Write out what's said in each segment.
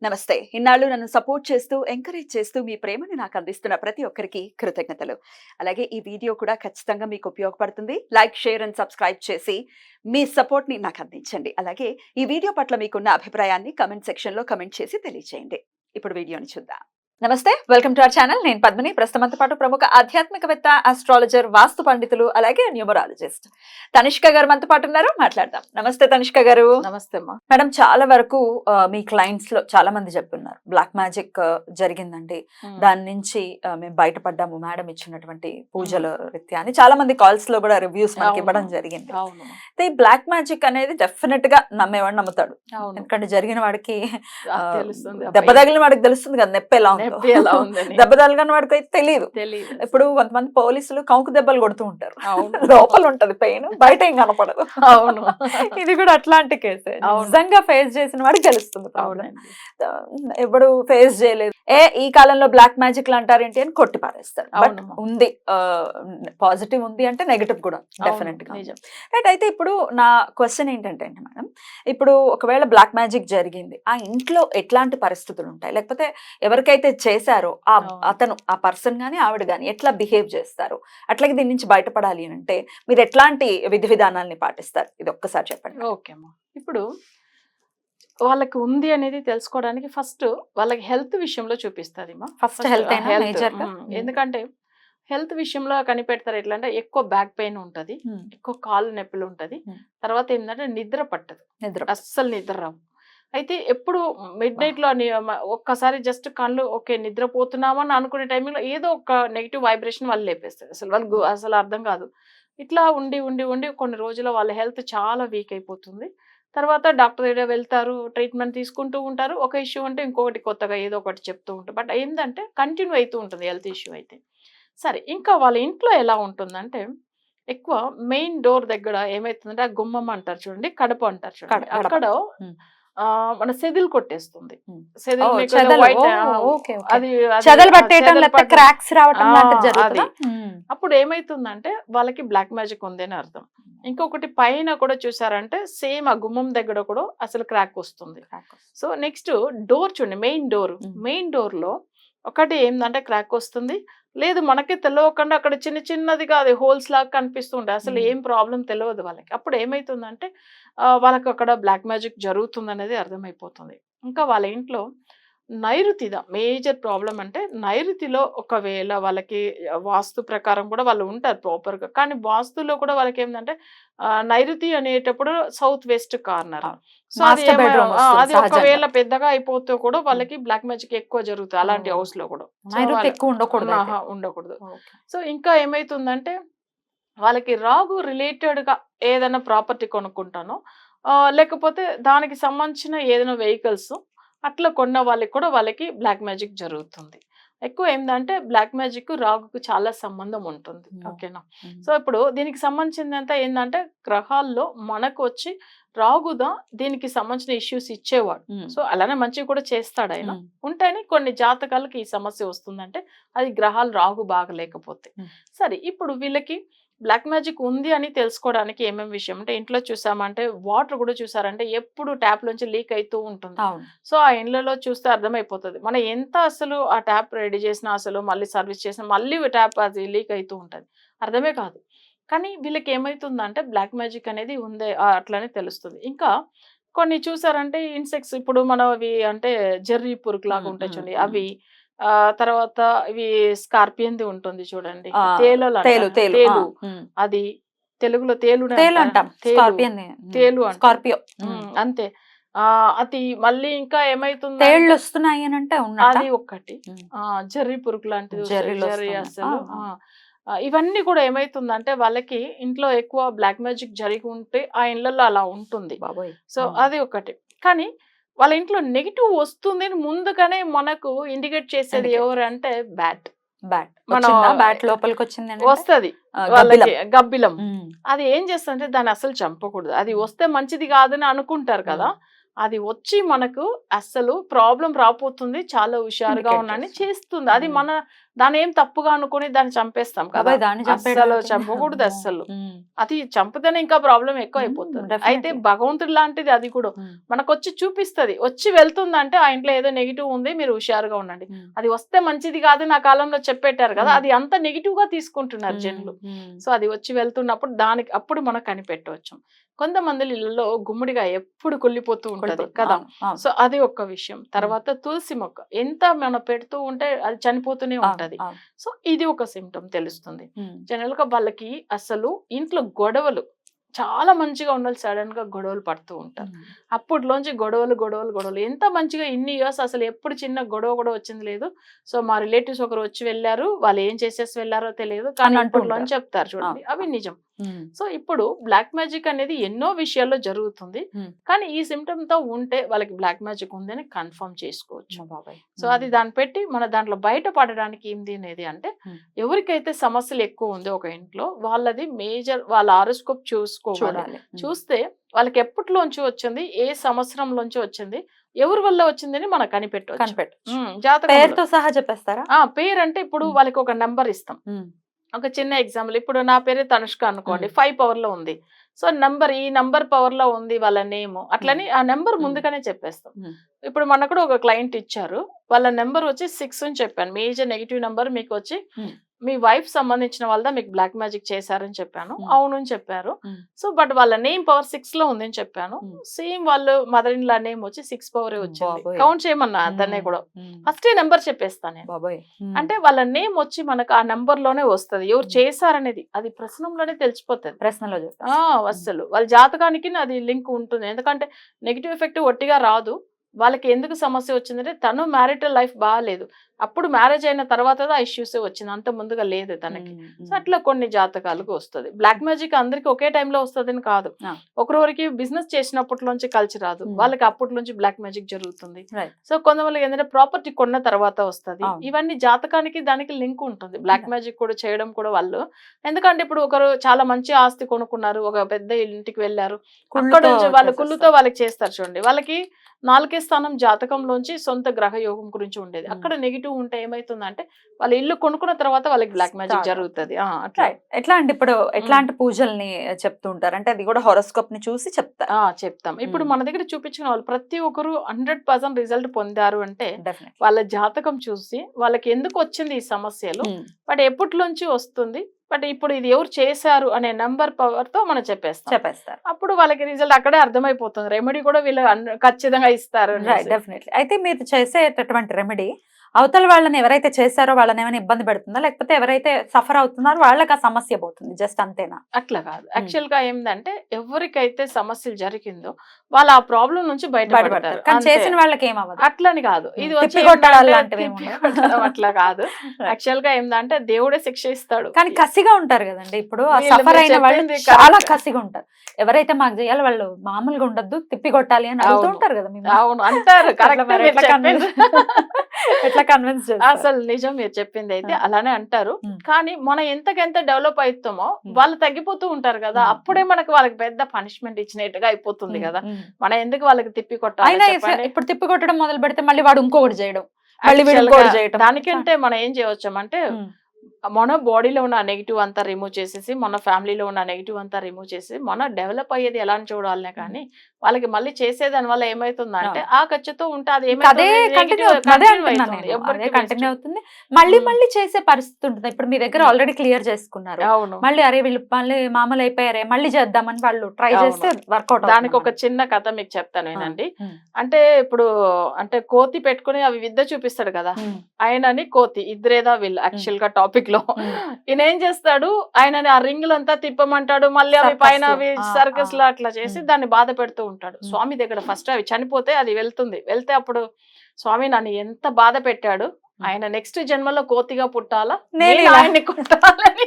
నమస్తే. ఇన్నాళ్ళు నన్ను సపోర్ట్ చేస్తూ, ఎంకరేజ్ చేస్తూ మీ ప్రేమని నాకు అందిస్తున్న ప్రతి ఒక్కరికి కృతజ్ఞతలు. అలాగే ఈ వీడియో కూడా ఖచ్చితంగా మీకు ఉపయోగపడుతుంది. లైక్, షేర్ అండ్ సబ్స్క్రైబ్ చేసి మీ సపోర్ట్‌ని నాకు అందించండి. అలాగే ఈ వీడియో పట్ల మీకున్న అభిప్రాయాన్ని కామెంట్ సెక్షన్‌లో కామెంట్ చేసి తెలియజేయండి. ఇప్పుడు వీడియోని చూద్దాం. నమస్తే, వెల్కమ్ టు అవర్ ఛానల్. నేను పద్మిని. ప్రస్తుతంతో పాటు ప్రముఖ ఆధ్యాత్మికవేత్త, ఆస్ట్రాలజర్, వాస్తు పండితులు, అలాగే న్యూమరాలజిస్ట్ తనిష్క గారు మనతో పాటు ఉన్నారు. మాట్లాడదాం. నమస్తే తనిష్క గారు. నమస్తే అమ్మా. మేడం, చాలా వరకు మీ క్లయింట్స్ లో చాలా మంది చెప్తున్నారు బ్లాక్ మ్యాజిక్ జరిగిందండి, దాని నుంచి మేము బయటపడ్డాము మేడం ఇచ్చినటువంటి పూజల రీత్యా అని చాలా మంది కాల్స్ లో కూడా రివ్యూస్ మనకి ఇవ్వడం జరిగింది. ఈ బ్లాక్ మ్యాజిక్ అనేది డెఫినెట్ గా నమ్మేవాడు నమ్ముతాడు, ఎందుకంటే జరిగిన వాడికి దెబ్బ తగిలిన వాడికి తెలుస్తుంది కదా నొప్పి ఎలా ఉందో. దెబ్బ తగిలిన వాడికి అయితే తెలియదు. ఇప్పుడు కొంతమంది పోలీసులు కంకు దెబ్బలు కొడుతూ ఉంటారు, లోపల ఉంటది పెయిన్, బయట ఏం కనపడదు. అవును, ఇది కూడా అట్లాంటి కేసే. నిజంగా ఫేస్ చేసిన వాడికి తెలుస్తుంది ప్రాబ్లం. ఎప్పుడు ఫేస్ చేయలేదు, ఈ కాలంలో బ్లాక్ మ్యాజిక్ అంటారేంటి అని కొట్టి పారేస్తారు. బట్ ఉంది, పాజిటివ్ ఉంది అంటే నెగటివ్ కూడా డెఫినెట్ గా. రైట్. అయితే ఇప్పుడు నా క్వశ్చన్ ఏంటంటే మేడం, ఇప్పుడు ఒకవేళ బ్లాక్ మ్యాజిక్ జరిగింది, ఆ ఇంట్లో ఎట్లాంటి పరిస్థితులు ఉంటాయి, లేకపోతే ఎవరికైతే చేశారో అతను, ఆ పర్సన్ గానీ ఆవిడ గానీ ఎట్లా బిహేవ్ చేస్తారు, అట్లాగే దీని నుంచి బయటపడాలి అని అంటే మీరు ఎట్లాంటి విధి విధానాలని పాటిస్తారు, ఇది ఒక్కసారి చెప్పండి. ఓకే అమ్మా. ఇప్పుడు వాళ్ళకి ఉంది అనేది తెలుసుకోవడానికి ఫస్ట్ వాళ్ళకి హెల్త్ విషయంలో చూపిస్తుంది. First health. ఎందుకంటే హెల్త్ విషయంలో కనిపెడతారు ఎట్లా అంటే ఎక్కువ బ్యాక్ పెయిన్ ఉంటది, ఎక్కువ కాళ్ళు నొప్పులు ఉంటది, తర్వాత ఏంటంటే నిద్ర పట్టదు, అస్సలు నిద్ర రావు. అయితే ఎప్పుడు మిడ్ నైట్ లో ఒక్కసారి జస్ట్ కళ్ళు ఓకే నిద్రపోతున్నామని అనుకునే టైంలో ఏదో ఒక నెగిటివ్ వైబ్రేషన్ వాళ్ళు లేపేస్తారు. అసలు వాళ్ళకి అసలు అర్థం కాదు. ఇట్లా ఉండి ఉండి ఉండి కొన్ని రోజుల్లో వాళ్ళ హెల్త్ చాలా వీక్ అయిపోతుంది. తర్వాత డాక్టర్ దగ్గర వెళ్తారు, ట్రీట్మెంట్ తీసుకుంటూ ఉంటారు. ఒక ఇష్యూ అంటే ఇంకొకటి కొత్తగా ఏదో ఒకటి చెప్తూ ఉంటారు. బట్ ఏంటంటే కంటిన్యూ అవుతూ ఉంటుంది హెల్త్ ఇష్యూ అయితే. సరే, ఇంకా వాళ్ళ ఇంట్లో ఎలా ఉంటుందంటే ఎక్కువ మెయిన్ డోర్ దగ్గర ఏమైతుందంటే ఆ గుమ్మం అంటారు చూడండి, కడప అంటారు చూడండి, అక్కడ మన సెదిల్ కొట్టేస్తుంది. అప్పుడు ఏమైతుందంటే వాళ్ళకి బ్లాక్ మ్యాజిక్ ఉంది అని అర్థం. ఇంకొకటి పైన కూడా చూసారంటే సేమ్ ఆ గుమ్మం దగ్గర కూడా అసలు క్రాక్ వస్తుంది. సో నెక్స్ట్ డోర్ చూడండి, మెయిన్ డోర్ లో ఒకటి ఏంటంటే క్రాక్ వస్తుంది. లేదు మనకి తెలియకుండా అక్కడ చిన్న చిన్నదిగా అది హోల్స్ లాగా కనిపిస్తూ ఉంటాయి, అసలు ఏం ప్రాబ్లం తెలియదు వాళ్ళకి. అప్పుడు ఏమైతుందంటే వాళ్ళకి అక్కడ బ్లాక్ మ్యాజిక్ జరుగుతుంది అనేది అర్థమైపోతుంది. ఇంకా వాళ్ళ ఇంట్లో నైరుతిదా మేజర్ ప్రాబ్లం అంటే నైరుతిలో ఒకవేళ వాళ్ళకి వాస్తు ప్రకారం కూడా వాళ్ళు ఉంటారు ప్రాపర్గా, కానీ వాస్తులో కూడా వాళ్ళకి ఏంటంటే నైరుతి అనేటప్పుడు సౌత్ వెస్ట్ కార్నర్. సో అది ఒకవేళ పెద్దగా అయిపోతే కూడా వాళ్ళకి బ్లాక్ మ్యాజిక్ ఎక్కువ జరుగుతుంది అలాంటి హౌస్ లో కూడా, ఉండకూడదు. సో ఇంకా ఏమైతుందంటే వాళ్ళకి రాగు రిలేటెడ్ గా ఏదైనా ప్రాపర్టీ కొనుక్కుంటానో లేకపోతే దానికి సంబంధించిన ఏదైనా వెహికల్స్ అట్లా కొన్న వాళ్ళకి కూడా వాళ్ళకి బ్లాక్ మ్యాజిక్ జరుగుతుంది. ఎక్కువ ఏంటంటే బ్లాక్ మ్యాజిక్ రాగుకు చాలా సంబంధం ఉంటుంది. ఓకేనా. సో ఇప్పుడు దీనికి సంబంధించిందంతా ఏంటంటే గ్రహాల్లో మనకు వచ్చి రాగుదా దీనికి సంబంధించిన ఇష్యూస్ ఇచ్చేవాడు. సో అలానే మంచిగా కూడా చేస్తాడు ఆయన. ఉంటేనే కొన్ని జాతకాలకి ఈ సమస్య వస్తుందంటే అది గ్రహాలు రాగు బాగలేకపోతే. సరే, ఇప్పుడు వీళ్ళకి బ్లాక్ మ్యాజిక్ ఉంది అని తెలుసుకోవడానికి ఏమేమి విషయం అంటే ఇంట్లో చూసామంటే వాటర్ కూడా చూసారంటే ఎప్పుడు ట్యాప్ నుంచి లీక్ అవుతూ ఉంటుంది. సో ఆ ఇండ్లలో చూస్తే అర్థమైపోతుంది. మనం ఎంత అసలు ఆ ట్యాప్ రెడీ చేసినా అసలు మళ్ళీ సర్వీస్ చేసినా మళ్ళీ ట్యాప్ అది లీక్ అవుతూ ఉంటుంది, అర్థమే కాదు. కానీ వీళ్ళకి ఏమైతుందంటే బ్లాక్ మ్యాజిక్ అనేది ఉందే అట్లనే తెలుస్తుంది. ఇంకా కొన్ని చూసారంటే ఇన్సెక్ట్స్, ఇప్పుడు మనం అవి అంటే జెర్రీ పురుగు లాగా ఉంటాయి చూడండి, అవి తర్వాత ఇవి స్కార్పియన్ ఉంటుంది చూడండి, తేలు, అది తెలుగులో తేలు అంతే. అది మళ్ళీ ఇంకా ఏమైతుంది అది ఒకటి జెర్రీ పురుగు లాంటిది అసలు. ఇవన్నీ కూడా ఏమైతుందంటే వాళ్ళకి ఇంట్లో ఎక్కువ బ్లాక్ మ్యాజిక్ జరిగి ఉంటే ఆ ఇళ్లలో అలా ఉంటుంది. సో అది ఒకటి. కానీ వాళ్ళ ఇంట్లో నెగిటివ్ వస్తుంది అని ముందుగానే మనకు ఇండికేట్ చేసేది ఎవరు అంటే బ్యాట్ లోపలికి వచ్చింది వస్తుంది వాళ్ళకి, గబ్బిలం. అది ఏం చేస్తుందంటే దాన్ని అసలు చంపకూడదు, అది వస్తే మంచిది కాదని అనుకుంటారు కదా, అది వచ్చి మనకు అస్సలు ప్రాబ్లం రాపోతుంది, చాలా హుషారుగా ఉన్నాని చేస్తుంది. అది మన దాని ఏం తప్పుగా అనుకుని దాన్ని చంపేస్తాం కదా. బాబాయ్ దాన్ని చంపేయడం అస్సలు అంటే చంపకూడదు అమ్మో. అస్సలు. ఉమ్, అది చంపితేనే ఇంకా ప్రాబ్లం ఎక్కువ అయిపోతుంది. definitely. అయితే భగవంతుడు లాంటిది అది కూడా ఉమ్, మనకు వచ్చి చూపిస్తది. వచ్చి వెళ్తుందంటే ఆ ఇంట్లో ఏదో నెగిటివ్ ఉంది, మీరు హుషారుగా ఉండండి. ఉమ్, అది వస్తే మంచిది కాదు నా కాలంలో చెప్పెట్టారు కదా, ఉమ్. అది అంత నెగిటివ్ గా తీసుకుంటున్నారు జనులు. ఉమ్, సో అది వచ్చి వెళ్తున్నప్పుడు దానికి అప్పుడు మనం కనిపెట్టవచ్చు. కొంతమంది ఇళ్ళలో గుమ్మడిగా ఎప్పుడు కుళ్ళిపోతూ ఉంటది కదా. అవును, అవును, సో అది ఒక విషయం. తర్వాత తులసి మొక్క ఎంత మనం పెడుతూ ఉంటే అది చనిపోతూనే ఉంటది. అవును, సో ఇది ఒక సిమ్టమ్ తెలుస్తుంది. ఉమ్, జనరల్ గా వాళ్ళకి అసలు ఇంట్లో గొడవలు చాలా మంచిగా ఉండాలి, సడన్ గా గొడవలు పడుతూ ఉంటారు. ఉమ్, అప్పట్లోంచి గొడవలు గొడవలు గొడవలు ఎంత మంచిగా ఇన్ని ఇయర్స్ అసలు ఎప్పుడు చిన్న గొడవ కూడా వచ్చింది లేదు. సో మా రిలేటివ్స్ ఒకరు వచ్చి వెళ్ళారు, వాళ్ళు ఏం చేసేసి వెళ్ళారో తెలియదు, కానీ అని అంటూ అప్పట్లోంచి చెప్తారు చూడండి, అవి నిజం. ఉమ్, సో ఇప్పుడు బ్లాక్ మ్యాజిక్ అనేది ఎన్నో విషయాల్లో జరుగుతుంది. Hmm. కానీ ఈ సిమ్టమ్ తో ఉంటే వాళ్ళకి బ్లాక్ మ్యాజిక్ ఉందని కన్ఫర్మ్ చేసుకోవచ్చు. బాబాయ్. సో అది దాన్ని పెట్టి మన దాంట్లో బయటపడడానికి ఏంది అనేది అంటే ఎవరికైతే సమస్యలు ఎక్కువ ఉందో ఒక ఇంట్లో వాళ్ళది మేజర్ వాళ్ళ ఆరోస్కోప్ చూసుకోవాలి. చూడాలి. చూస్తే వాళ్ళకి ఎప్పటిలోంచి వచ్చింది, ఏ సంవత్సరంలోంచి వచ్చింది, ఎవరి వల్ల వచ్చిందని మనకు కనిపెట్టవచ్చు. కనిపెట్టచ్చు. జాతకం పేరుతో సహా చెప్పేస్తారా? పేరు అంటే ఇప్పుడు వాళ్ళకి ఒక నంబర్ ఇస్తాం. ఒక చిన్న ఎగ్జాంపుల్, ఇప్పుడు నా పేరు తనుష్క అనుకోండి, 5 పవర్ లో ఉంది. సో ఈ నంబర్ పవర్ లో ఉంది వాళ్ళ నేమ్, అట్లని ఆ నెంబర్ ముందుగానే చెప్పేస్తాం. ఇప్పుడు మనకు కూడా ఒక క్లయింట్ ఇచ్చారు, వాళ్ళ నెంబర్ వచ్చి 6 అని చెప్పాను, మేజర్ నెగిటివ్ నెంబర్ మీకు వచ్చి మీ వైఫ్ సంబంధించిన వాళ్ళ మీకు బ్లాక్ మ్యాజిక్ చేశారని చెప్పాను. అవును అని చెప్పారు. సో బట్ వాళ్ళ నేమ్ పవర్ 6 లో ఉంది అని చెప్పాను. సేమ్ వాళ్ళు మదర్ ఇన్ లా నేమ్ వచ్చి 6 పవర్ వచ్చింది. కౌంట్ చేయమన్నా అతన్నే కూడా ఫస్ట్ నెంబర్ చెప్పేస్తాను నేను. అంటే వాళ్ళ నేమ్ వచ్చి మనకు ఆ నెంబర్ లోనే వస్తుంది, ఎవరు చేశారనేది అది ప్రశ్నంలోనే తెలిసిపోతుంది. ప్రశ్నలో అస్సలు వాళ్ళ జాతకానికి అది లింక్ ఉంటుంది. ఎందుకంటే నెగిటివ్ ఎఫెక్ట్ ఒట్టిగా రాదు. వాళ్ళకి ఎందుకు సమస్య వచ్చిందంటే తను మ్యారిటల్ లైఫ్ బాగాలేదు, అప్పుడు మ్యారేజ్ అయిన తర్వాత ఆ ఇష్యూస్ వచ్చింది, అంత ముందుగా లేదు తనకి. సో అట్లా కొన్ని జాతకాలకు వస్తుంది. బ్లాక్ మ్యాజిక్ అందరికి ఒకే టైంలో వస్తుందని కాదు, ఒకరికి బిజినెస్ చేసినప్పట్లోంచి కలిసి రాదు, వాళ్ళకి అప్పట్లోంచి బ్లాక్ మ్యాజిక్ జరుగుతుంది. సో కొంతమందికి ఏంటంటే ప్రాపర్టీ కొన్న తర్వాత వస్తుంది. ఇవన్నీ జాతకానికి దానికి లింక్ ఉంటుంది. బ్లాక్ మ్యాజిక్ కూడా చేయడం కూడా వాళ్ళు, ఎందుకంటే ఇప్పుడు ఒకరు చాలా మంచి ఆస్తి కొనుక్కున్నారు, ఒక పెద్ద ఇంటికి వెళ్ళారు, అక్కడ నుంచి వాళ్ళ కుళ్ళుతో వాళ్ళకి చేస్తారు చూడండి, వాళ్ళకి 4వ స్థానం జాతకంలోంచి సొంత గ్రహ యోగం గురించి ఉండేది, అక్కడ నెగిటివ్ ఉంటే ఏమైతుందంటే వాళ్ళ ఇల్లు కొనుక్కున్న తర్వాత వాళ్ళకి బ్లాక్ మ్యాజిక్ జరుగుతుంది. అట్లా ఎట్లా అంటే ఇప్పుడు ఎట్లాంటి పూజల్ని చెప్తూ ఉంటారు అంటే అది కూడా హోరోస్కోప్ ని చూసి చెప్తాం. ఇప్పుడు మన దగ్గర చూపించిన వాళ్ళు ప్రతి ఒక్కరు 100% రిజల్ట్ పొందారు అంటే వాళ్ళ జాతకం చూసి వాళ్ళకి ఎందుకు వచ్చింది ఈ సమస్యలు, బట్ ఎప్పటిలోంచి వస్తుంది, బట్ ఇప్పుడు ఇది ఎవరు చేశారు అనే నంబర్ పవర్ తో మనం చెప్పేస్తారు. అప్పుడు వాళ్ళకి రిజల్ట్ అక్కడే అర్థమైపోతుంది. రెమెడీ కూడా వీళ్ళు ఖచ్చితంగా ఇస్తారు. డెఫినెట్లీ. అయితే మీరు చేసేటటువంటి రెమెడీ అవతల వాళ్ళని ఎవరైతే చేశారో వాళ్ళని ఏమైనా ఇబ్బంది పెడుతుందా, లేకపోతే ఎవరైతే సఫర్ అవుతున్నారో వాళ్ళకి ఆ సమస్య పోతుంది జస్ట్ అంతేనా? అట్లా కాదు. యాక్చువల్ గా ఏంటంటే ఎవరికైతే సమస్యలు జరిగిందో వాళ్ళు ఆ ప్రాబ్లం నుంచి బయటపడతారు. కానీ చేసిన వాళ్ళకి ఏమవ్వదు. అట్లని కాదు, ఇది వచ్చి అట్లా కాదు. యాక్చువల్ గా ఏంటంటే దేవుడే శిక్ష ఇస్తాడు. కానీ కసిగా ఉంటారు కదండి, ఇప్పుడు ఆ సఫర్ అయిన వాళ్ళు చాలా కసిగా ఉంటారు. ఎవరైతే మాకు చేయాలి వాళ్ళు మామూలుగా ఉండద్దు, తిప్పి కొట్టాలి అని అడుగుతూ ఉంటారు కదా. అవును అంటారు. ఎట్లా కన్విన్స్ అసలు నిజం మీరు చెప్పింది అయితే అలానే అంటారు. కానీ మనం ఎంతకెంత డెవలప్ అవుతామో వాళ్ళు తగ్గిపోతూ ఉంటారు కదా, అప్పుడే మనకి వాళ్ళకి పెద్ద పనిష్మెంట్ ఇచ్చినట్టుగా అయిపోతుంది కదా. మనం ఎందుకు వాళ్ళకి తిప్పి కొట్టాలి? ఇప్పుడు తిప్పి కొట్టడం మొదలు పెడితే మళ్ళీ వాడు ఇంకొకటి చేయడం, దానికంటే మనం ఏం చేయవచ్చామంటే మన బాడీలో ఉన్న నెగిటివ్ అంతా రిమూవ్ చేసేసి, మన ఫ్యామిలీలో ఉన్న నెగిటివ్ అంతా రిమూవ్ చేసి మన డెవలప్ అయ్యేది ఎలా అని చూడాలనే కానీ వాళ్ళకి మళ్ళీ చేసేదాని వల్ల ఏమైతుందంటే ఆ ఖర్చుతో ఉంటే అది కంటిన్యూ అవుతుంది, మళ్ళీ మళ్ళీ చేసే పరిస్థితి ఉంటుంది. ఇప్పుడు మీ దగ్గర ఆల్రెడీ క్లియర్ చేసుకున్నారు, మళ్ళీ అరే వీళ్ళు మళ్ళీ మామూలు అయిపోయారే మళ్ళీ చేద్దామని వాళ్ళు ట్రై చేస్తే వర్కౌట్. దానికి ఒక చిన్న కథ మీకు చెప్తాను ఏనండి. అంటే ఇప్పుడు అంటే కోతి పెట్టుకుని అవి విద్య చూపిస్తాడు కదా, ఆయనని కోతి ఇద్దరేదా వీళ్ళు యాక్చువల్ గా టాపిక్ లో ఈయన ఏం చేస్తాడు, ఆయనని ఆ రింగులంతా తిప్పమంటాడు, మళ్ళీ అవి పైన సర్కస్ లో అట్లా చేసి దాన్ని బాధ పెడుతూ ఉంటాడు. స్వామి దగ్గర ఫస్ట్ అవి చనిపోతే అది వెళ్తే అప్పుడు స్వామి నన్ను ఎంత బాధ పెట్టాడు, ఆయన నెక్స్ట్ జన్మలో కోతిగా పుట్టాలా, ఆయన్ని కొట్టాలని.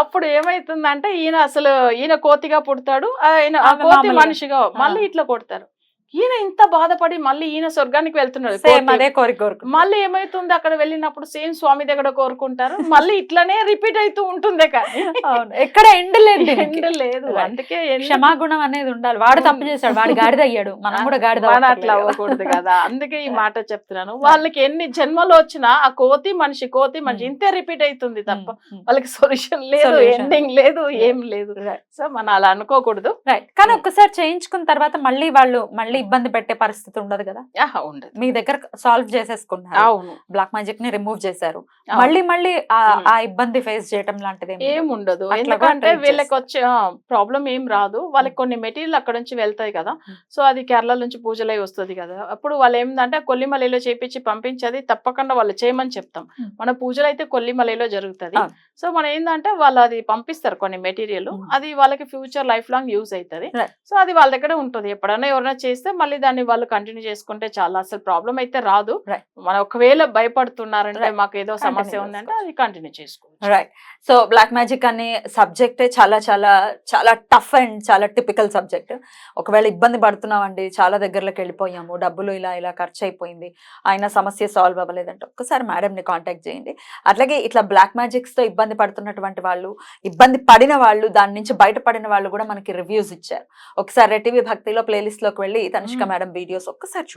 అప్పుడు ఏమైతుందంటే ఈయన కోతిగా పుడతాడు, ఆయన కోతి మనిషిగా మళ్ళీ ఇట్లా కొడతారు. ఈయన ఇంత బాధపడి మళ్ళీ ఈయన స్వర్గానికి వెళ్తున్నాడు సేమ్ కోతి. అదే కోరిక మళ్ళీ ఏమైతుంది అక్కడ వెళ్ళినప్పుడు సేమ్ స్వామి దగ్గర కోరుకుంటారు మళ్ళీ ఇట్లానే రిపీట్ అవుతూ ఉంటుంది కానీ అవును, ఎక్కడ ఎండ్ లేదు దీనికి. end లేదు. Right. అందుకే క్షమాగుణం అనేది ఉండాలి. వాడు తప్పు చేశాడు, వాడు గాడిద అయ్యాడు, మనం కూడా గాడిద మన అవ్వక్కర్లేదు అట్లా కదా. అవ్వకూడదు కదా. అందుకే ఈ మాట చెప్తున్నాను. వాళ్ళకి ఎన్ని జన్మలు వచ్చినా ఆ కోతి మనిషి ఇంతే రిపీట్ అవుతుంది తప్ప వాళ్ళకి సొల్యూషన్ లేదు, Solution. ఎండింగ్ లేదు, ఏం లేదు. Right. సో మనం అలా అనుకోకూడదు. రైట్. కానీ ఒక్కసారి చేయించుకున్న తర్వాత మళ్ళీ వాళ్ళు మళ్ళీ ఇబ్బంది పెట్టే పరిస్థితి ఉండదు కదా. ఉండదు. మీ దగ్గర సాల్వ్ చేసేసుకున్నారు, అవును, బ్లాక్ మ్యాజిక్ ని రిమూవ్ చేశారు, అవును. మళ్ళీ మళ్ళీ ఆ ఇబ్బంది ఫేస్ చేయటం లాంటిది ఏం ఉండదు. అట్లా ఎందుకంటే treat వీళ్ళకి వచ్చే ప్రాబ్లం ఏం రాదు. వాళ్ళకి కొన్ని మెటీరియల్ అక్కడ నుంచి వెళ్తాయి కదా. సో అది కేరళ నుంచి పూజలై వస్తుంది కదా. అప్పుడు వాళ్ళు ఏంటంటే కొల్లిమలలో చేపించి పంపించేది తప్పకుండా వాళ్ళు చేయమని చెప్తాం. మన పూజలు అయితే కొల్లిమలలో జరుగుతుంది. అవును. సో మనం ఏంటంటే వాళ్ళు అది పంపిస్తారు కొన్ని మెటీరియల్, అది వాళ్ళకి ఫ్యూచర్ లైఫ్ లాంగ్ యూజ్ అవుతుంది. Right. సో అది వాళ్ళ దగ్గర ఉంటుంది. ఎప్పుడైనా ఎవరైనా చేస్తే మళ్ళీ దాన్ని వాళ్ళు కంటిన్యూ చేసుకుంటే చాలా అసలు ప్రాబ్లం అయితే రాదు. Right. మనం ఒకవేళ భయపడుతున్నారంటే Right. మాకు ఏదో సమస్య Continue ఉందంటే అది కంటిన్యూ చేసుకోవచ్చు. రైట్. సో బ్లాక్ మ్యాజిక్ అనే సబ్జెక్టే చాలా చాలా చాలా టఫ్ అండ్ చాలా టిపికల్ సబ్జెక్ట్. ఒకవేళ ఇబ్బంది పడుతున్నామండి, చాలా దగ్గరలోకి వెళ్ళిపోయాము, డబ్బులు ఇలా ఇలా ఖర్చు అయిపోయింది, ఆయన సమస్య సాల్వ్ అవ్వలేదంటే ఒక్కసారి మేడంని కాంటాక్ట్ చేయండి. అట్లాగే ఇట్లా బ్లాక్ మ్యాజిక్స్తో ఇబ్బంది పడుతున్నటువంటి వాళ్ళు, ఇబ్బంది పడిన వాళ్ళు, దాని నుంచి బయటపడిన వాళ్ళు కూడా మనకి రివ్యూస్ ఇచ్చారు. ఒకసారి రెటీవీ భక్తిలో ప్లేలిస్ట్లోకి వెళ్ళి తనిష్క మేడం వీడియోస్ ఒక్కసారి